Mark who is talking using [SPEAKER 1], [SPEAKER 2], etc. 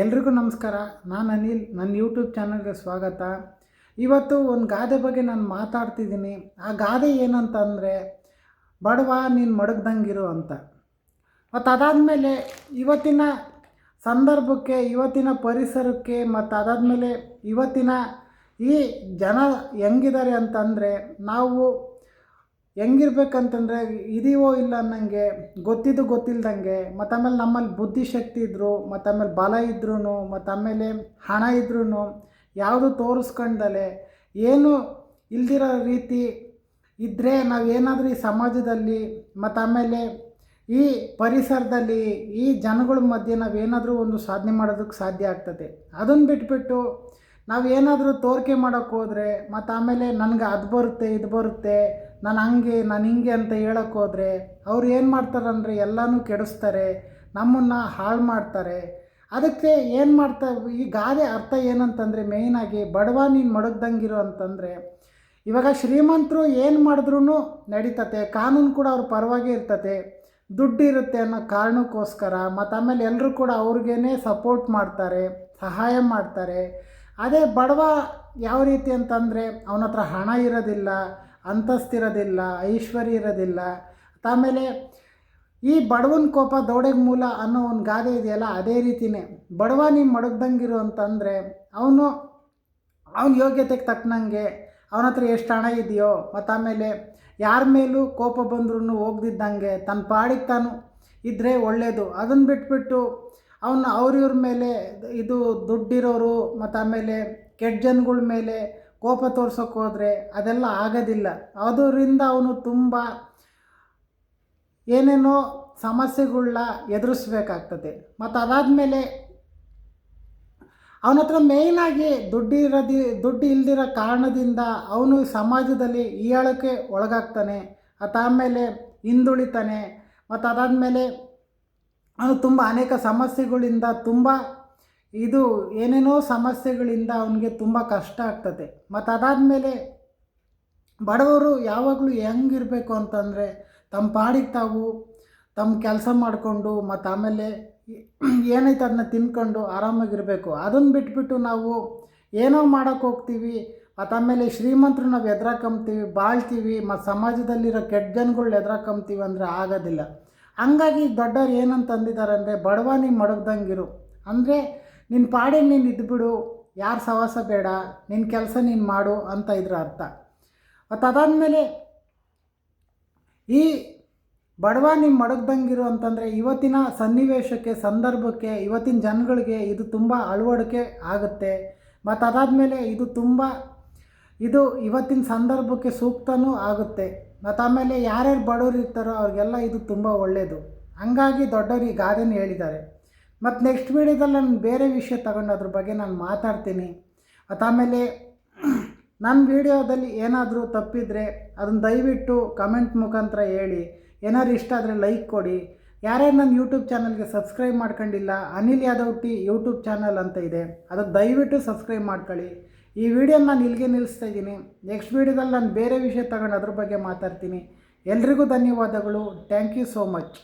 [SPEAKER 1] ಎಲ್ರಿಗೂ ನಮಸ್ಕಾರ. ನಾನು ಅನಿಲ್. ನನ್ನ ಯೂಟ್ಯೂಬ್ ಚಾನಲ್ಗೆ ಸ್ವಾಗತ. ಇವತ್ತು ಒಂದು ಗಾದೆ ಬಗ್ಗೆ ನಾನು ಮಾತಾಡ್ತಿದ್ದೀನಿ. ಆ ಗಾದೆ ಏನಂತಂದರೆ, ಬಡವ ನೀನು ಮಡಗ್ದಂಗಿರು ಅಂತ. ಮತ್ತು ಅದಾದಮೇಲೆ ಇವತ್ತಿನ ಸಂದರ್ಭಕ್ಕೆ, ಇವತ್ತಿನ ಪರಿಸರಕ್ಕೆ, ಮತ್ತು ಅದಾದಮೇಲೆ ಇವತ್ತಿನ ಈ ಜನ ಹೆಂಗಿದ್ದಾರೆ ಅಂತಂದರೆ, ನಾವು ಹೆಂಗಿರ್ಬೇಕಂತಂದರೆ ಇದೀವೋ ಇಲ್ಲ ಅನ್ನಂಗೆ, ಗೊತ್ತಿದ್ದು ಗೊತ್ತಿಲ್ದಂಗೆ, ಮತ್ತು ಆಮೇಲೆ ನಮ್ಮಲ್ಲಿ ಬುದ್ಧಿಶಕ್ತಿ ಇದ್ದರು, ಮತ್ತು ಆಮೇಲೆ ಬಲ ಇದ್ರೂ, ಮತ್ತು ಆಮೇಲೆ ಹಣ ಇದ್ರೂ ಯಾವುದು ತೋರಿಸ್ಕೊಂಡಲೆ ಏನು ಇಲ್ದಿರೋ ರೀತಿ ಇದ್ದರೆ ನಾವೇನಾದರೂ ಈ ಸಮಾಜದಲ್ಲಿ, ಮತ್ತು ಆಮೇಲೆ ಈ ಪರಿಸರದಲ್ಲಿ, ಈ ಜನಗಳ ಮಧ್ಯೆ ನಾವೇನಾದರೂ ಒಂದು ಸಾಧನೆ ಮಾಡೋದಕ್ಕೆ ಸಾಧ್ಯ ಆಗ್ತದೆ. ಅದನ್ನು ಬಿಟ್ಬಿಟ್ಟು ನಾವೇನಾದರೂ ತೋರಿಕೆ ಮಾಡೋಕ್ಕೆ ಹೋದರೆ, ಮತ್ತು ಆಮೇಲೆ ನನಗೆ ಅದು ಬರುತ್ತೆ, ಇದು ಬರುತ್ತೆ, ನಾನು ಹಂಗೆ, ನಾನು ಹಿಂಗೆ ಅಂತ ಹೇಳೋಕ್ಕೆ ಹೋದರೆ ಅವ್ರು ಏನು ಮಾಡ್ತಾರಂದರೆ ಎಲ್ಲನೂ ಕೆಡಿಸ್ತಾರೆ, ನಮ್ಮನ್ನು ಹಾಳು ಮಾಡ್ತಾರೆ. ಅದಕ್ಕೆ ಏನು ಮಾಡ್ತಾರೆ, ಈ ಗಾದೆ ಅರ್ಥ ಏನಂತಂದರೆ ಮೇಯ್ನಾಗಿ ಬಡವ ನೀನು ಮಡಗ್ದಂಗಿರು ಅಂತಂದರೆ, ಇವಾಗ ಶ್ರೀಮಂತರು ಏನು ಮಾಡಿದ್ರೂ ನಡೀತತೆ, ಕಾನೂನು ಕೂಡ ಅವ್ರ ಪರವಾಗಿ ಇರ್ತತೆ, ದುಡ್ಡು ಇರುತ್ತೆ ಅನ್ನೋ ಕಾರಣಕ್ಕೋಸ್ಕರ, ಮತ್ತು ಆಮೇಲೆ ಎಲ್ಲರೂ ಕೂಡ ಅವ್ರಿಗೇ ಸಪೋರ್ಟ್ ಮಾಡ್ತಾರೆ, ಸಹಾಯ ಮಾಡ್ತಾರೆ. ಅದೇ ಬಡವ ಯಾವ ರೀತಿ ಅಂತಂದರೆ ಅವನ ಹತ್ರ ಹಣ ಇರೋದಿಲ್ಲ, ಅಂತಸ್ತಿರೋದಿಲ್ಲ, ಐಶ್ವರ್ಯ ಇರೋದಿಲ್ಲ. ಆಮೇಲೆ ಈ ಬಡವನ ಕೋಪ ದೌಡೆಗೆ ಮೂಲ ಅನ್ನೋ ಒಂದು ಗಾದೆ ಇದೆಯಲ್ಲ, ಅದೇ ರೀತಿಯೇ ಬಡವ ನೀನು ಮಡಗ್ದಂಗಿರು ಅಂತಂದರೆ ಅವನ ಯೋಗ್ಯತೆಗೆ ತಕ್ಕನಂಗೆ ಅವನ ಹತ್ರ ಎಷ್ಟು ಹಣ ಇದೆಯೋ, ಮತ್ತು ಆಮೇಲೆ ಯಾರ ಮೇಲೂ ಕೋಪ ಬಂದ್ರೂ ಹೋಗ್ದಿದ್ದಂಗೆ ತನ್ನ ಪಾಡಿಗೆ ತಾನು ಇದ್ದರೆ ಒಳ್ಳೆಯದು. ಅದನ್ನು ಬಿಟ್ಬಿಟ್ಟು ಅವ್ರಿವ್ರ ಮೇಲೆ, ಇದು ದುಡ್ಡಿರೋರು ಮತ್ತು ಆಮೇಲೆ ಕೆಟ್ಟ ಜನಗಳ ಮೇಲೆ ಕೋಪ ತೋರ್ಸೋಕ್ಕೆ ಹೋದರೆ ಅದೆಲ್ಲ ಆಗೋದಿಲ್ಲ. ಅದರಿಂದ ಅವನು ತುಂಬ ಏನೇನೋ ಸಮಸ್ಯೆಗಳನ್ನ ಎದುರಿಸ್ಬೇಕಾಗ್ತದೆ. ಮತ್ತು ಅದಾದಮೇಲೆ ಅವನ ಹತ್ರ ಮೇಯ್ನಾಗಿ ದುಡ್ಡು ಇಲ್ದಿರೋ ಕಾರಣದಿಂದ ಅವನು ಸಮಾಜದಲ್ಲಿ ಹೀಯಾಳಕ್ಕೆ ಒಳಗಾಗ್ತಾನೆ, ಆಮೇಲೆ ಹಿಂದುಳಿತಾನೆ. ಮತ್ತು ಅದಾದಮೇಲೆ ಅವನು ತುಂಬ ಅನೇಕ ಸಮಸ್ಯೆಗಳಿಂದ, ತುಂಬ ಏನೇನೋ ಸಮಸ್ಯೆಗಳಿಂದ ಅವನಿಗೆ ತುಂಬ ಕಷ್ಟ ಆಗ್ತದೆ. ಮತ್ತು ಅದಾದಮೇಲೆ ಬಡವರು ಯಾವಾಗಲೂ ಹೆಂಗಿರಬೇಕು ಅಂತಂದರೆ ತಮ್ಮ ಪಾಡಿಗೆ ತಾವು ತಮ್ಮ ಕೆಲಸ ಮಾಡಿಕೊಂಡು, ಮತ್ತು ಆಮೇಲೆ ಏನೈತೆ ಅದನ್ನ ತಿನ್ಕೊಂಡು ಆರಾಮಾಗಿರಬೇಕು. ಅದನ್ನು ಬಿಟ್ಬಿಟ್ಟು ನಾವು ಏನೋ ಮಾಡೋಕ್ಕೆ ಹೋಗ್ತೀವಿ, ಮತ್ತು ಆಮೇಲೆ ಶ್ರೀಮಂತರು ನಾವು ಎದುರಾಕೊಂತೀವಿ, ಬಾಳ್ತೀವಿ, ಮತ್ತು ಸಮಾಜದಲ್ಲಿರೋ ಕೆಟ್ಟ ಜನಗಳ್ನ ಎದುರಾಕೊಂತೀವಿ ಅಂದರೆ ಆಗೋದಿಲ್ಲ. ಹಂಗಾಗಿ ದೊಡ್ಡವ್ರು ಏನಂತ ಅಂದಿದ್ದಾರೆ ಅಂದರೆ, ಬಡವ ನೀನು ಮಡಗ್ದಂಗಿರು ಅಂದರೆ ನಿನ್ನ ಪಾಡಿಗೆ ನೀನು ಇದ್ದುಬಿಡು, ಯಾರು ಸವಾಸ ಬೇಡ, ನಿನ್ನ ಕೆಲಸ ನೀನು ಮಾಡು ಅಂತ ಇದ್ರ ಅರ್ಥ. ಮತ್ತು ಅದಾದಮೇಲೆ ಈ ಬಡವ ನೀನು ಮಡಗ್ದಂಗಿರು ಅಂತಂದರೆ ಇವತ್ತಿನ ಸನ್ನಿವೇಶಕ್ಕೆ, ಸಂದರ್ಭಕ್ಕೆ, ಇವತ್ತಿನ ಜನಗಳಿಗೆ ಇದು ತುಂಬ ಅಳವಡಿಕೆ ಆಗುತ್ತೆ. ಮತ್ತು ಅದಾದಮೇಲೆ ಇದು ಇವತ್ತಿನ ಸಂದರ್ಭಕ್ಕೆ ಸೂಕ್ತನೂ ಆಗುತ್ತೆ. ಮತ್ತು ಆಮೇಲೆ ಯಾರ್ಯಾರು ಬಡವರು ಇರ್ತಾರೋ ಅವ್ರಿಗೆಲ್ಲ ಇದು ತುಂಬ ಒಳ್ಳೆಯದು. ಹಂಗಾಗಿ ದೊಡ್ಡವರು ಈ ಗಾದೆನ ಹೇಳಿದ್ದಾರೆ. ಮತ್ತು ನೆಕ್ಸ್ಟ್ ವೀಡಿಯೋದಲ್ಲಿ ನಾನು ಬೇರೆ ವಿಷಯ ತಗೊಂಡು ಅದ್ರ ಬಗ್ಗೆ ನಾನು ಮಾತಾಡ್ತೀನಿ. ಮತ್ತು ಆಮೇಲೆ ನನ್ನ ವೀಡಿಯೋದಲ್ಲಿ ಏನಾದರೂ ತಪ್ಪಿದರೆ ಅದನ್ನು ದಯವಿಟ್ಟು ಕಮೆಂಟ್ ಮುಖಾಂತರ ಹೇಳಿ. ಏನಾದ್ರು ಇಷ್ಟ ಆದರೆ ಲೈಕ್ ಕೊಡಿ. ಯಾರ್ಯಾರು ನನ್ನ ಯೂಟ್ಯೂಬ್ ಚಾನಲ್ಗೆ ಸಬ್ಸ್ಕ್ರೈಬ್ ಮಾಡ್ಕೊಂಡಿಲ್ಲ, Anil Yadav T YouTube channel ಅಂತ ಇದೆ, ಅದಕ್ಕೆ ದಯವಿಟ್ಟು ಸಬ್ಸ್ಕ್ರೈಬ್ ಮಾಡ್ಕೊಳ್ಳಿ. ಈ ವಿಡಿಯೋನ ನಾನು ಇಲ್ಲಿಗೆ ನಿಲ್ಲಿಸ್ತಾ ಇದ್ದೀನಿ. ನೆಕ್ಸ್ಟ್ ವೀಡಿಯೋದಲ್ಲಿ ನಾನು ಬೇರೆ ವಿಷಯ ತಗೊಂಡು ಅದ್ರ ಬಗ್ಗೆ ಮಾತಾಡ್ತೀನಿ. ಎಲ್ರಿಗೂ ಧನ್ಯವಾದಗಳು. Thank you so much.